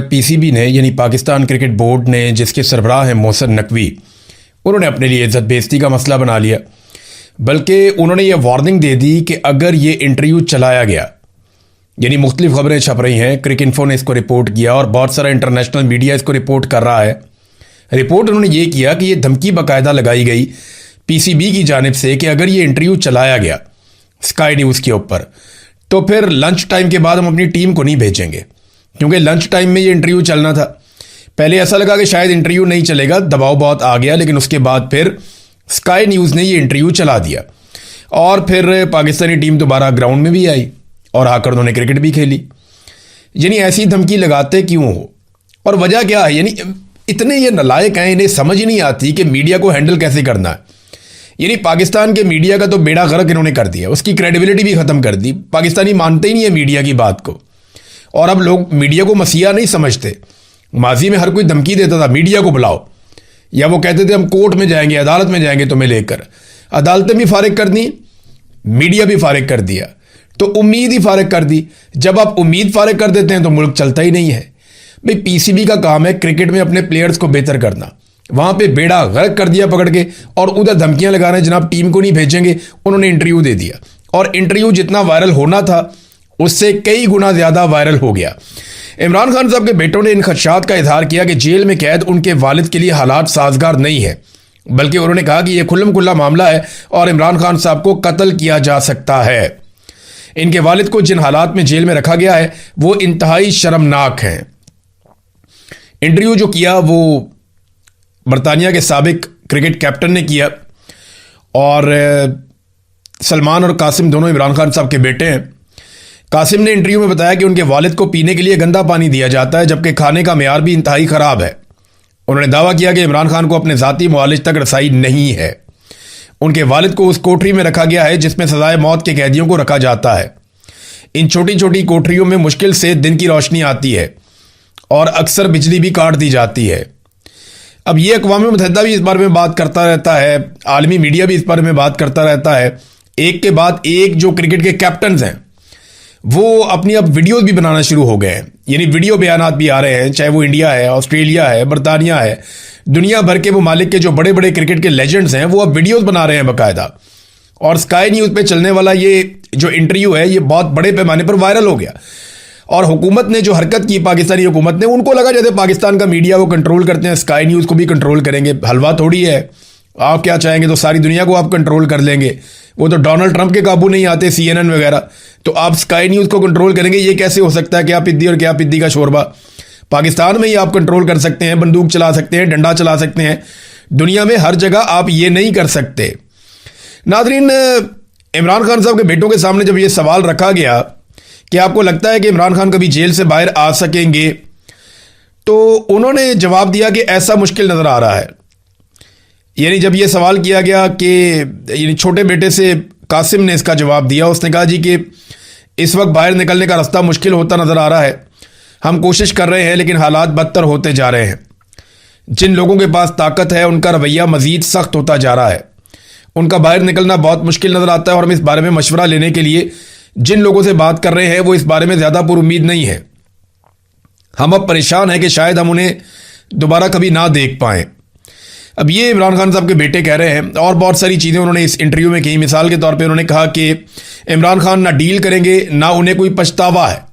PCB ने यानी Pakistan cricket board ने, जिसके सरबराह हैं मोहसिन नकवी, उन्होंने अपने लिए इज्जत बेइज्जती का मसला बना लिया। बल्कि उन्होंने ये वार्निंग दे दी कि अगर ये इंटरव्यू चलाया गया, यानी मुख्तलिफ खबरें छप रही हैं, क्रिक इन्फो ने इसको रिपोर्ट किया और बहुत सारा इंटरनेशनल मीडिया इसको रिपोर्ट कर रहा है। रिपोर्ट उन्होंने ये किया कि ये धमकी बाकायदा लगाई गई पीसीबी की जानिब से कि अगर ये इंटरव्यू चलाया गया स्काई न्यूज़ के ऊपर तो फिर लंच टाइम के बाद हम अपनी टीम को नहीं भेजेंगे, क्योंकि लंच टाइम में ये इंटरव्यू चलना था। पहले ऐसा लगा कि शायद इंटरव्यू नहीं चलेगा, दबाव बहुत आ गया, लेकिन उसके बाद फिर स्काई न्यूज़ ने ये इंटरव्यू चला दिया और फिर पाकिस्तानी टीम दोबारा ग्राउंड में भी आई और आकर उन्होंने क्रिकेट भी खेली। यानी ऐसी धमकी लगाते क्यों हो और वजह क्या है? यानी इतने ये नालायक हैं, इन्हें समझ ही नहीं आती कि मीडिया को हैंडल कैसे करना है। यानी पाकिस्तान के मीडिया का तो बेड़ा गर्क इन्होंने कर दिया, उसकी क्रेडिबिलिटी भी ख़त्म कर दी। पाकिस्तानी मानते ही नहीं है मीडिया की बात को, और अब लोग मीडिया को मसीहा नहीं समझते। माजी में हर कोई धमकी देता था मीडिया को बुलाओ, या वो कहते थे हम कोर्ट में जाएंगे, अदालत में जाएंगे तुम्हें लेकर। अदालतें भी फारिग कर दी, मीडिया भी फारिग कर दिया, तो उम्मीद ही फारिग कर दी। जब आप उम्मीद फारिग कर देते हैं तो मुल्क चलता ही नहीं है। भाई पीसीबी का काम है क्रिकेट में अपने प्लेयर्स को बेहतर करना, वहां पे बेड़ा गर्क कर दिया पकड़ के, और उधर धमकियां लगा रहे हैं जनाब टीम को नहीं भेजेंगे। उन्होंने इंटरव्यू दे दिया और इंटरव्यू जितना वायरल होना था उससे कई गुना ज्यादा वायरल हो गया। इमरान खान साहब के बेटों ने इन खदशात का इजहार किया कि जेल में कैद उनके वालिद के लिए हालात साजगार नहीं है, बल्कि उन्होंने कहा कि यह खुल्लम खुल्ला मामला है और इमरान खान साहब को कत्ल किया जा सकता है। इनके वालिद को जिन हालात में जेल में रखा गया है वो इंतहाई शर्मनाक हैं। इंटरव्यू जो किया वो बरतानिया के साबिक क्रिकेट कैप्टन ने किया, और सलमान और कासिम दोनों इमरान खान साहब के बेटे हैं। कासिम ने इंटरव्यू में बताया कि उनके वालिद को पीने के लिए गंदा पानी दिया जाता है, जबकि खाने का मेयार भी इंतहाई ख़राब है। उन्होंने दावा किया कि इमरान खान को अपने ज़ाती मुआलिज तक रसाई नहीं है। उनके वालिद को उस कोठरी में रखा गया है जिसमें सजाए मौत के कैदियों को रखा जाता है। इन छोटी छोटी कोठरियों में मुश्किल से दिन की रोशनी आती है और अक्सर बिजली भी काट दी जाती है। अब ये अक़वाम मुत्तहिदा भी इस बारे में बात करता रहता है, आलमी मीडिया भी इस बारे में बात करता रहता है। एक के बाद एक जो क्रिकेट के कैप्टन्स हैं वो अपनी अब वीडियोस भी बनाना शुरू हो गए हैं, यानी वीडियो बयानात भी आ रहे हैं, चाहे वो इंडिया है, ऑस्ट्रेलिया है, बरतानिया है, दुनिया भर के ममालिक के जो बड़े बड़े क्रिकेट के लेजेंड्स हैं वो अब वीडियोस बना रहे हैं बाकायदा। और स्काई न्यूज़ पे चलने वाला ये जो इंटरव्यू है ये बहुत बड़े पैमाने पर वायरल हो गया, और हुकूमत ने जो हरकत की, पाकिस्तानी हुकूमत ने, उनको लगा जैसे पाकिस्तान का मीडिया वो कंट्रोल करते हैं, स्काई न्यूज़ को भी कंट्रोल करेंगे। हलवा थोड़ी है, आप क्या चाहेंगे तो सारी दुनिया को आप कंट्रोल कर लेंगे। वो तो डोनाल्ड ट्रंप के काबू नहीं आते, CNN वगैरह, तो आप स्काई न्यूज़ को कंट्रोल करेंगे? ये कैसे हो सकता है? क्या पिद्दी और क्या पिद्दी का शोरबा। पाकिस्तान में ही आप कंट्रोल कर सकते हैं, बंदूक चला सकते हैं, डंडा चला सकते हैं, दुनिया में हर जगह आप ये नहीं कर सकते। नाज़रीन, इमरान खान साहब के बेटों के सामने जब ये सवाल रखा गया कि आपको लगता है कि इमरान खान कभी जेल से बाहर आ सकेंगे, तो उन्होंने जवाब दिया कि ऐसा मुश्किल नज़र आ रहा है। यानी जब ये सवाल किया गया कि यानी छोटे बेटे से कासिम ने इसका जवाब दिया, उसने कहा जी कि इस वक्त बाहर निकलने का रास्ता मुश्किल होता नज़र आ रहा है, हम कोशिश कर रहे हैं लेकिन हालात बदतर होते जा रहे हैं। जिन लोगों के पास ताकत है उनका रवैया मज़ीद सख्त होता जा रहा है, उनका बाहर निकलना बहुत मुश्किल नज़र आता है, और हम इस बारे में मशवरा लेने के लिए जिन लोगों से बात कर रहे हैं वो इस बारे में ज़्यादा पुरुम्मीद नहीं है। हम अब परेशान हैं कि शायद हम उन्हें दोबारा कभी ना देख पाएँ। अब ये इमरान खान साहब के बेटे कह रहे हैं, और बहुत सारी चीज़ें उन्होंने इस इंटरव्यू में कही। मिसाल के तौर पे उन्होंने कहा कि इमरान खान ना डील करेंगे ना उन्हें कोई पछतावा है।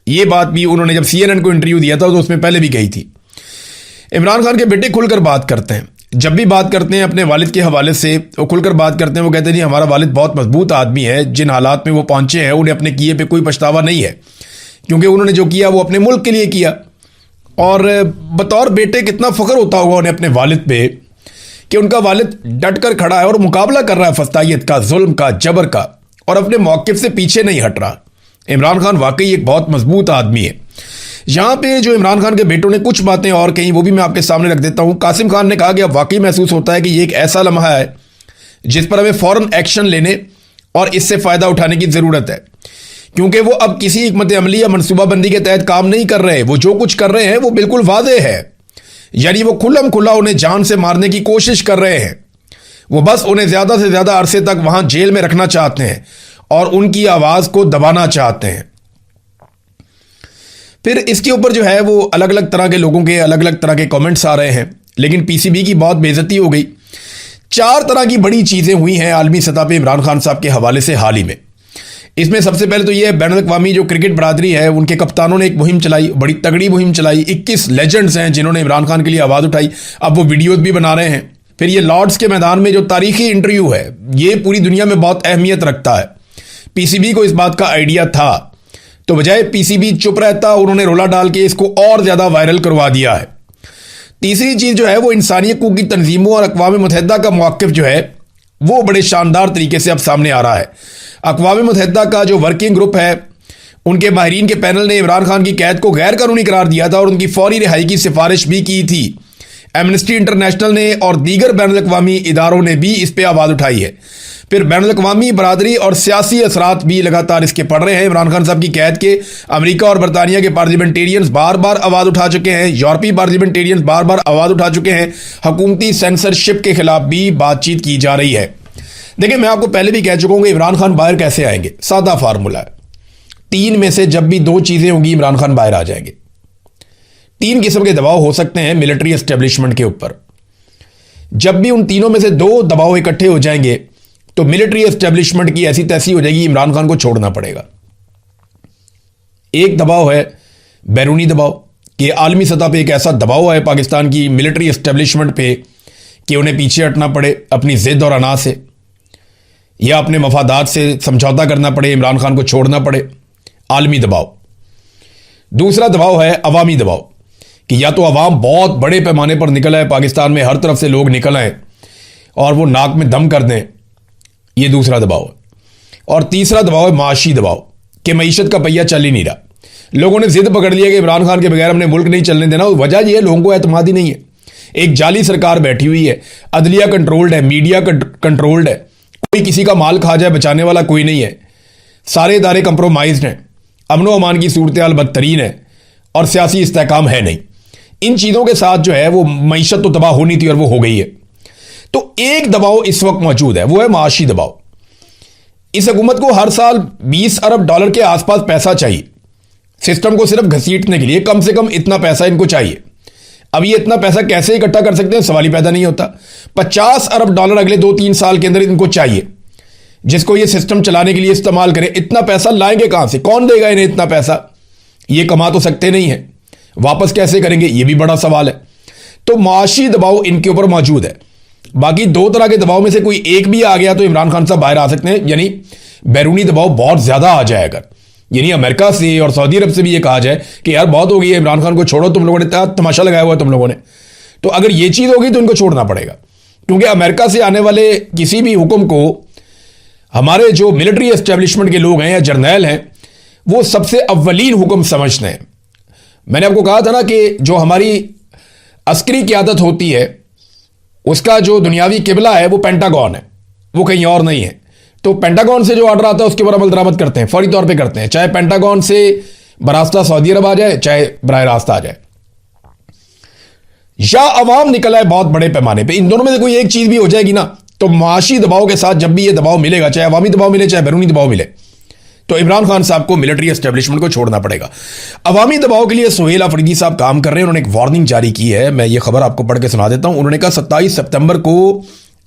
ये बात भी उन्होंने जब CNN को इंटरव्यू दिया था तो उसमें पहले भी कही थी। इमरान खान के बेटे खुलकर बात करते हैं, जब भी बात करते हैं अपने वालिद के हवाले से वो खुलकर बात करते हैं। वो कहते हैं जी हमारा वालिद बहुत मजबूत आदमी है, जिन हालात में वो पहुंचे हैं उन्हें अपने किए पे कोई पछतावा नहीं है, क्योंकि उन्होंने जो किया वो अपने मुल्क के लिए किया। और बतौर बेटे कितना फ़ख्र होता होगा उन्हें अपने वालिद पे कि उनका वालिद डट कर खड़ा है और मुकाबला कर रहा है फस्तायत का, जुल्म का, जबर का, और अपने मौक़िफ़ से पीछे नहीं हट रहा। इमरान खान वाकई एक बहुत मजबूत आदमी है। यहाँ पे जो इमरान खान के बेटों ने कुछ बातें और कहीं वो भी मैं आपके सामने रख देता हूँ। कासिम खान ने कहा कि अब वाकई महसूस होता है कि ये एक ऐसा लम्हा है जिस पर हमें फ़ौरन एक्शन लेने और इससे फ़ायदा उठाने की ज़रूरत है, क्योंकि वो अब किसी हिकमत अमली या मनसूबाबंदी के तहत काम नहीं कर रहे। वो जो कुछ कर रहे हैं वो बिल्कुल वाज़ेह है, यानी वो खुल्लम खुल्ला उन्हें जान से मारने की कोशिश कर रहे हैं। वो बस उन्हें ज़्यादा से ज़्यादा अरसे तक वहाँ जेल में रखना चाहते हैं और उनकी आवाज़ को दबाना चाहते हैं। फिर इसके ऊपर जो है वो अलग अलग तरह के लोगों के अलग अलग तरह के कमेंट्स आ रहे हैं, लेकिन पीसीबी की बहुत बेइज्जती हो गई। 4 तरह की बड़ी चीज़ें हुई हैं आलमी सतह पे इमरान खान साहब के हवाले से हाल ही में। इसमें सबसे पहले तो ये बैनुल अक़वामी जो क्रिकेट बरादरी है, उनके कप्तानों ने एक मुहिम चलाई, बड़ी तगड़ी मुहिम चलाई। 21 लेजेंड्स हैं जिन्होंने इमरान खान के लिए आवाज़ उठाई, अब वो वीडियोज़ भी बना रहे हैं। फिर ये लॉर्ड्स के मैदान में जो तारीखी इंटरव्यू है, ये पूरी दुनिया में बहुत अहमियत रखता है। पीसीबी को इस बात का आइडिया था, तो बजाय पीसीबी चुप रहता, उन्होंने रोला डाल के इसको और ज़्यादा वायरल करवा दिया है। तीसरी चीज़ जो है वो इंसानी हकूक़ की तंजीमों और अक़वाम मुत्तहिदा का मौक़िफ़ जो है वो बड़े शानदार तरीके से अब सामने आ रहा है। अक़वाम मुत्तहिदा का जो वर्किंग ग्रुप है, उनके माहिरीन के पैनल ने इमरान खान की कैद को गैर कानूनी करार दिया था और उनकी फौरी रिहाई की सिफारिश भी की थी। एमनेस्टी इंटरनेशनल ने और दीगर बैनुल अक़वामी इदारों ने भी इस पर आवाज़ उठाई है। फिर बैनुल अक़वामी बरादरी और सियासी असरात भी लगातार इसके पड़ रहे हैं। इमरान खान साहब की कैद के अमेरिका और बरतानिया के पार्लियामेंटेरियंस बार बार आवाज़ उठा चुके हैं, यूरोपीय पार्लियामेंटेरियंस बार बार आवाज़ उठा चुके हैं। हुकूमती सेंसरशिप के खिलाफ भी बातचीत की जा रही है। देखिए, मैं आपको पहले भी कह चुका हूं कि इमरान खान बाहर कैसे आएंगे। सादा फार्मूला है, 3 में से जब भी 2 चीज़ें होंगी इमरान खान बाहर आ जाएंगे। 3 किस्म के दबाव हो सकते हैं मिलिट्री एस्टेब्लिशमेंट के ऊपर। जब भी उन तीनों में से 2 दबाव इकट्ठे हो जाएंगे तो मिलिट्री एस्टेब्लिशमेंट की ऐसी तैसी हो जाएगी, इमरान खान को छोड़ना पड़ेगा। एक दबाव है बैरूनी दबाव, कि आलमी सतह पे एक ऐसा दबाव है पाकिस्तान की मिलिट्री एस्टेब्लिशमेंट पे कि उन्हें पीछे हटना पड़े अपनी जिद और अना से, या अपने मफादात से समझौता करना पड़े, इमरान खान को छोड़ना पड़े। आलमी दबाव। दूसरा दबाव है अवामी दबाव, कि या तो अवाम बहुत बड़े पैमाने पर निकल आए, पाकिस्तान में हर तरफ से लोग निकल आए और वो नाक में दम कर दें, ये दूसरा दबाव है। और तीसरा दबाव है माशी दबाव, कि मईशत का पहिया चल ही नहीं रहा, लोगों ने जिद पकड़ लिया कि इमरान खान के बगैर हमने मुल्क नहीं चलने देना। वजह यह है, लोगों को एतमाद ही नहीं है। एक जाली सरकार बैठी हुई है, अदलिया कंट्रोल्ड है, मीडिया कंट्रोल्ड है, कोई किसी का माल खा जाए बचाने वाला कोई नहीं है, सारे इदारे कंप्रोमाइज्ड हैं, अमनो अमान की सूरत हाल बदतरीन है और सियासी इस्तेहकाम है नहीं। इन चीज़ों के साथ जो है वो मईशत तो तबाह होनी थी और वो हो गई है। तो एक दबाव इस वक्त मौजूद है, वो है माशी दबाव। इस हुकूमत को हर साल $20 अरब के आसपास पैसा चाहिए सिस्टम को सिर्फ घसीटने के लिए। कम से कम इतना पैसा इनको चाहिए। अब ये इतना पैसा कैसे इकट्ठा कर सकते हैं, सवाल ही पैदा नहीं होता। $50 अरब अगले 2-3 साल के अंदर इनको चाहिए, जिसको ये सिस्टम चलाने के लिए इस्तेमाल करें। इतना पैसा लाएंगे कहां से, कौन देगा इन्हें इतना पैसा? ये कमा तो सकते नहीं है, वापस कैसे करेंगे, ये भी बड़ा सवाल है। तो माशी दबाव इनके ऊपर मौजूद है। बाकी 2 तरह के दबाव में से कोई एक भी आ गया तो इमरान खान साहब बाहर आ सकते हैं, यानी बैरूनी दबाव बहुत ज्यादा आ जाए अगर, यानी अमेरिका से और सऊदी अरब से भी ये कहा जाए कि यार बहुत हो गई है, इमरान खान को छोड़ो, तुम लोगों ने तमाशा लगाया हुआ है तुम लोगों ने। तो अगर ये चीज होगी तो इनको छोड़ना पड़ेगा, क्योंकि अमेरिका से आने वाले किसी भी हुक्म को हमारे जो मिलिट्री एस्टेब्लिशमेंट के लोग हैं या जर्नैल हैं, वो सबसे अव्वलीन हुक्म समझते हैं। मैंने आपको कहा था ना कि जो हमारी अस्करी क़यादत होती है उसका जो दुनियावी किबला है वो पेंटागन है, वो कहीं और नहीं है। तो पेंटागन से जो ऑर्डर आता है उसके ऊपर अमल दरामद करते हैं, फौरी तौर पे करते हैं, चाहे पेंटागन से बरास्ता सऊदी अरब आ जाए, चाहे बराह रास्त आ जाए, या अवाम निकल आए बहुत बड़े पैमाने पे। इन दोनों में से कोई एक चीज भी हो जाएगी ना, तो माशी दबाव के साथ जब भी ये दबाव मिलेगा, चाहे अवामी दबाव मिले चाहे बैरूनी दबाव मिले, तो इमरान खान साहब को मिलिट्री एस्टेब्लिशमेंट को छोड़ना पड़ेगा। अवामी दबाव के लिए सुहेल अफरीदी साहब काम कर रहे हैं, उन्होंने एक वार्निंग जारी की है। मैं ये खबर आपको पढ़ के सुना देता हूं। उन्होंने कहा 27 सितंबर को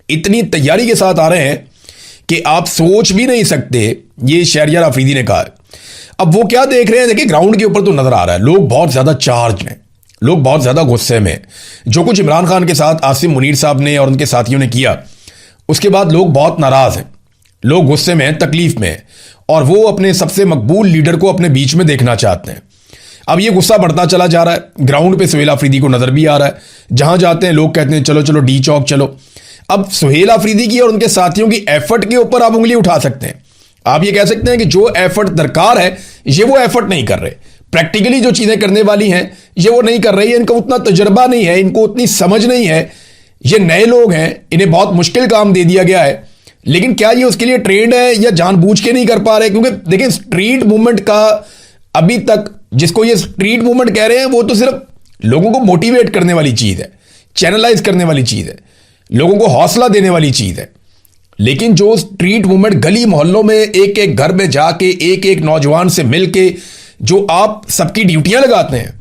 इतनी तैयारी के साथ आ रहे हैं कि आप सोच भी नहीं सकते, ये शहरियार अफरीदी ने कहा है। अब वो क्या देख रहे हैं, देखिए ग्राउंड के ऊपर तो नजर आ रहा है, लोग बहुत ज्यादा चार्ज हैं, लोग बहुत ज्यादा गुस्से में। जो कुछ इमरान खान के साथ आसिम मुनीर साहब ने और उनके साथियों ने किया, उसके बाद लोग बहुत नाराज हैं, लोग गुस्से में हैं, तकलीफ में हैं, और वो अपने सबसे मकबूल लीडर को अपने बीच में देखना चाहते हैं। अब ये गुस्सा बढ़ता चला जा रहा है। ग्राउंड पे सुहेल अफरीदी को नजर भी आ रहा है, जहां जाते हैं लोग कहते हैं चलो चलो डी चौक चलो। अब सुहेल अफरीदी की और उनके साथियों की एफर्ट के ऊपर आप उंगली उठा सकते हैं। आप ये कह सकते हैं कि जो एफर्ट दरकार है ये वो एफर्ट नहीं कर रहे, प्रैक्टिकली जो चीजें करने वाली हैं ये वो नहीं कर रही है, इनका उतना तजर्बा नहीं है, इनको उतनी समझ नहीं है, ये नए लोग हैं, इन्हें बहुत मुश्किल काम दे दिया गया है। लेकिन क्या ये उसके लिए ट्रेंड है या जानबूझ के नहीं कर पा रहे? क्योंकि देखिए स्ट्रीट मूवमेंट का अभी तक, जिसको ये स्ट्रीट मूवमेंट कह रहे हैं, वो तो सिर्फ लोगों को मोटिवेट करने वाली चीज है, चैनलाइज करने वाली चीज है, लोगों को हौसला देने वाली चीज है। लेकिन जो स्ट्रीट मूवमेंट गली मोहल्लों में एक एक घर में जाके एक एक नौजवान से मिलके जो आप सबकी ड्यूटियां लगाते हैं,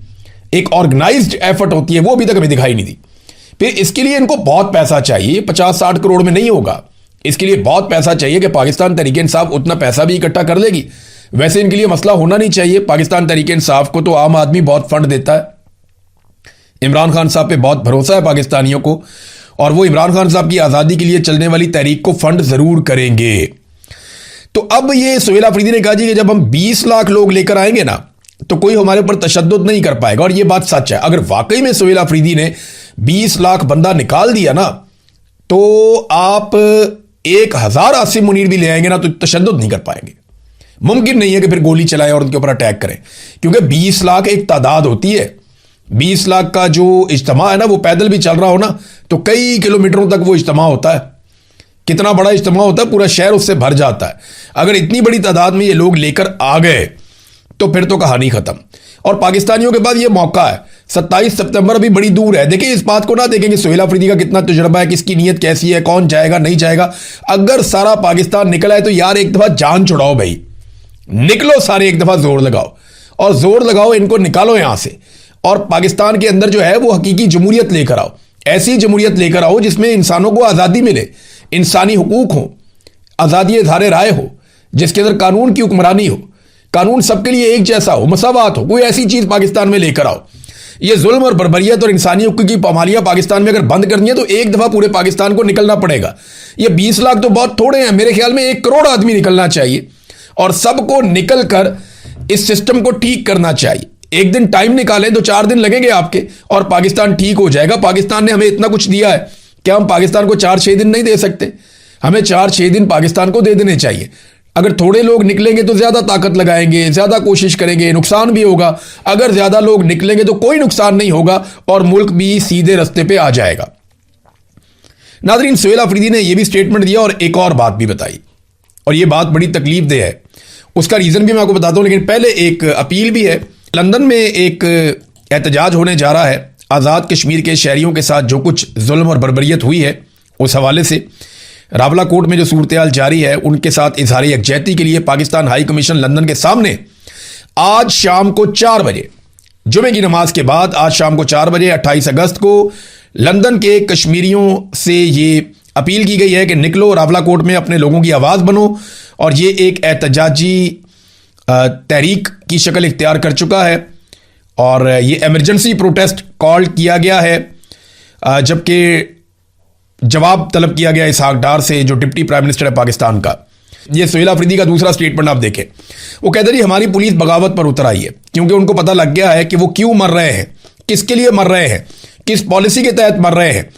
एक ऑर्गेनाइज्ड एफर्ट होती है, वो अभी तक हमें दिखाई नहीं दी। फिर इसके लिए इनको बहुत पैसा चाहिए, 50-60 करोड़ में नहीं होगा। इसके लिए बहुत पैसा चाहिए कि पाकिस्तान तहरीक इंसाफ उतना पैसा भी इकट्ठा कर लेगी। वैसे इनके लिए मसला होना नहीं चाहिए। पाकिस्तान तहरीक इंसाफ को तो आम आदमी बहुत फंड देता है, इमरान खान साहब पे बहुत भरोसा है पाकिस्तानियों को, और वो इमरान खान साहब की आज़ादी के लिए चलने वाली तहरीक को फंड ज़रूर करेंगे। तो अब ये सोहेल अफरीदी ने कहा जी कि जब हम 20 लाख लोग लेकर आएंगे ना, तो कोई हमारे ऊपर तशद्दुद नहीं कर पाएगा। और ये बात सच है। अगर वाकई में सोहेल अफरीदी ने 20 लाख बंदा निकाल दिया ना, तो आप 1000 आसिम मुनीर भी ले आएंगे ना, तो तशद्दुद नहीं कर पाएंगे। मुमकिन नहीं है कि फिर गोली चलाएं और उनके ऊपर अटैक करें, क्योंकि 20 लाख एक तादाद होती है। 20 लाख का जो इज्तिमा है ना, वो पैदल भी चल रहा हो ना, तो कई किलोमीटरों तक वो इज्तिमा होता है। कितना बड़ा इज्तिमा होता है, पूरा शहर उससे भर जाता है। अगर इतनी बड़ी तादाद में ये लोग लेकर आ गए तो फिर तो कहानी खत्म। और पाकिस्तानियों के पास ये मौका है। 27 सितंबर अभी बड़ी दूर है। देखिए, इस बात को ना देखें कि सोहेल अफरीदी का कितना तजुर्बा है, किसकी नीयत कैसी है, कौन जाएगा नहीं जाएगा। अगर सारा पाकिस्तान निकला है तो यार एक दफा जान छुड़ाओ भाई, निकलो सारे, एक दफा जोर लगाओ, और जोर लगाओ, इनको निकालो यहां से। और पाकिस्तान के अंदर जो है वो हकीकी जमहूरियत लेकर आओ। ऐसी जमहूरियत लेकर आओ जिसमें इंसानों को आज़ादी मिले, इंसानी हुकूक हो, आज़ादी इज़हार राय हो, जिसके अंदर कानून की हुक्मरानी हो, कानून सबके लिए एक जैसा हो, मसावात हो। कोई ऐसी चीज़ पाकिस्तान में लेकर आओ। ये जुल्म और बर्बरियत और इंसानी हुकूक की पामालियां पाकिस्तान में अगर बंद करनी है तो एक दफ़ा पूरे पाकिस्तान को निकलना पड़ेगा। ये 20 लाख तो बहुत थोड़े हैं, मेरे ख्याल में 1 करोड़ आदमी निकलना चाहिए, और सबको निकल कर इस सिस्टम को ठीक करना चाहिए। एक दिन टाइम निकालें, 2-4 दिन लगेंगे आपके, और पाकिस्तान ठीक हो जाएगा। पाकिस्तान ने हमें इतना कुछ दिया है, क्या हम पाकिस्तान को 4-6 दिन नहीं दे सकते? हमें 4-6 दिन पाकिस्तान को दे देने चाहिए। अगर थोड़े लोग निकलेंगे तो ज्यादा ताकत लगाएंगे, ज्यादा कोशिश करेंगे, नुकसान भी होगा। अगर ज्यादा लोग निकलेंगे तो कोई नुकसान नहीं होगा और मुल्क भी सीधे रास्ते पे आ जाएगा। नाज़रीन, सोहेल अफरीदी ने यह भी स्टेटमेंट दिया और एक और बात भी बताई, और यह बात बड़ी तकलीफ दे है। उसका रीजन भी मैं आपको बताता हूं, लेकिन पहले एक अपील भी है। लंदन में एक एहतजाज होने जा रहा है आज़ाद कश्मीर के शहरियों के साथ जो कुछ जुल्म और बर्बरियत हुई है, उस हवाले से रावला कोर्ट में जो सूरत हाल जारी है, उनके साथ इजहार यकजहती के लिए पाकिस्तान हाई कमीशन लंदन के सामने आज शाम को 4 बजे, जुमे की नमाज के बाद आज शाम को 4 बजे 28 अगस्त को लंदन के कश्मीरियों से ये अपील की गई है कि निकलो, रावला कोर्ट में अपने लोगों की आवाज़ बनो। और ये एक एहतजाजी तहरीक की शक्ल इख्तियार कर चुका है, और ये एमरजेंसी प्रोटेस्ट कॉल किया गया है, जबकि जवाब तलब किया गया इसहाक डार से, जो डिप्टी प्राइम मिनिस्टर है पाकिस्तान का। ये सोहेल अफरीदी का दूसरा स्टेटमेंट आप देखें। वो कहते हैं हमारी पुलिस बगावत पर उतर आई है, क्योंकि उनको पता लग गया है कि वो क्यों मर रहे हैं, किसके लिए मर रहे हैं, किस पॉलिसी के तहत मर रहे हैं।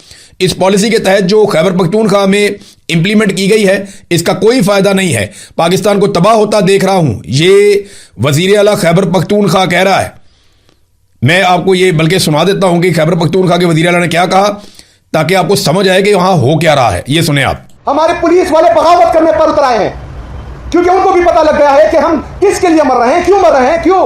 इस पॉलिसी के तहत जो खैबर पख्तूनख्वा में इंप्लीमेंट की गई है, इसका कोई फायदा नहीं है। पाकिस्तान को तबाह होता देख रहा हूं, ये वजीर आला खैबर पख्तूनख्वा कह रहा है। मैं आपको ये बल्कि सुना देता हूं कि खैबर पख्तूनख्वा के वजीर आला ने क्या कहा, ताकि आपको समझ आए कि वहां हो क्या रहा है। ये सुने आप। हमारे पुलिस वाले बगावत करने पर उतर आए हैं, क्योंकि उनको भी पता लग गया है कि हम किसके लिए मर रहे हैं, क्यों मर रहे हैं, क्यों,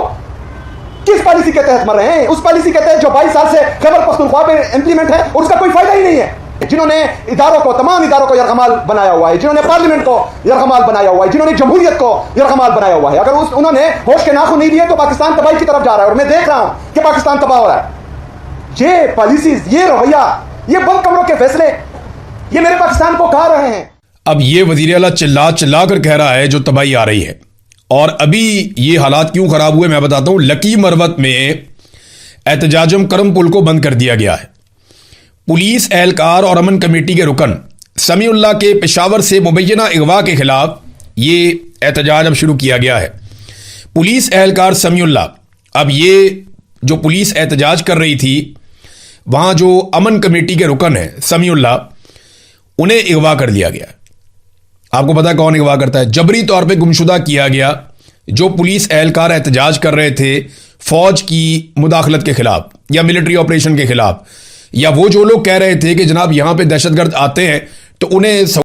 किस पॉलिसी के तहत मर रहे हैं। उस पॉलिसी के तहत जो 22 साल से खैबर पख्तूनख्वा में इंप्लीमेंट है, उसका कोई फायदा ही नहीं है। जिन्होंने इदारों को, तमाम इदारों को यरगमाल बनाया हुआ है, जिन्होंने पार्लियामेंट को यरगमाल बनाया हुआ है, जिन्होंने जमहूरियत को यरगमाल बनाया हुआ है, अगर उन्होंने होश के नाखून नहीं लिए तो पाकिस्तान तबाही की तरफ जा रहा है। और मैं देख रहा हूं कि पाकिस्तान तबाह हो रहा है। ये पॉलिसीज, ये रवैया, ये बंद कमरों के फैसले, ये मेरे पाकिस्तान को खा रहे हैं। अब ये वजीर आला चिल्ला चिल्ला कर कह रहा है जो तबाही आ रही है। और अभी ये हालात क्यों खराब हुए मैं बताता हूं। लकी मरवत में एहतजाजम करम पुल को बंद कर दिया गया है। पुलिस एहलकार और अमन कमेटी के रुकन समीउल्लाह के पेशावर से मुबैना अगवा के खिलाफ ये एहतजाज अब शुरू किया गया है। पुलिस एहलकार समीउल्लाह, अब ये जो पुलिस एहतजाज कर रही थी, वहां जो अमन कमेटी के रुकन है समीउल्लाह, उन्हें अगवा कर दिया गया। आपको पता है कौन अगवा करता है? जबरी तौर पे गुमशुदा किया गया जो पुलिस एहलकार एहतजाज कर रहे थे फौज की मुदाखलत के खिलाफ या मिलिट्री ऑपरेशन के खिलाफ, या वो जो लोग कह रहे थे कि जनाब यहां पे दहशतगर्द आते हैं तो उन्हें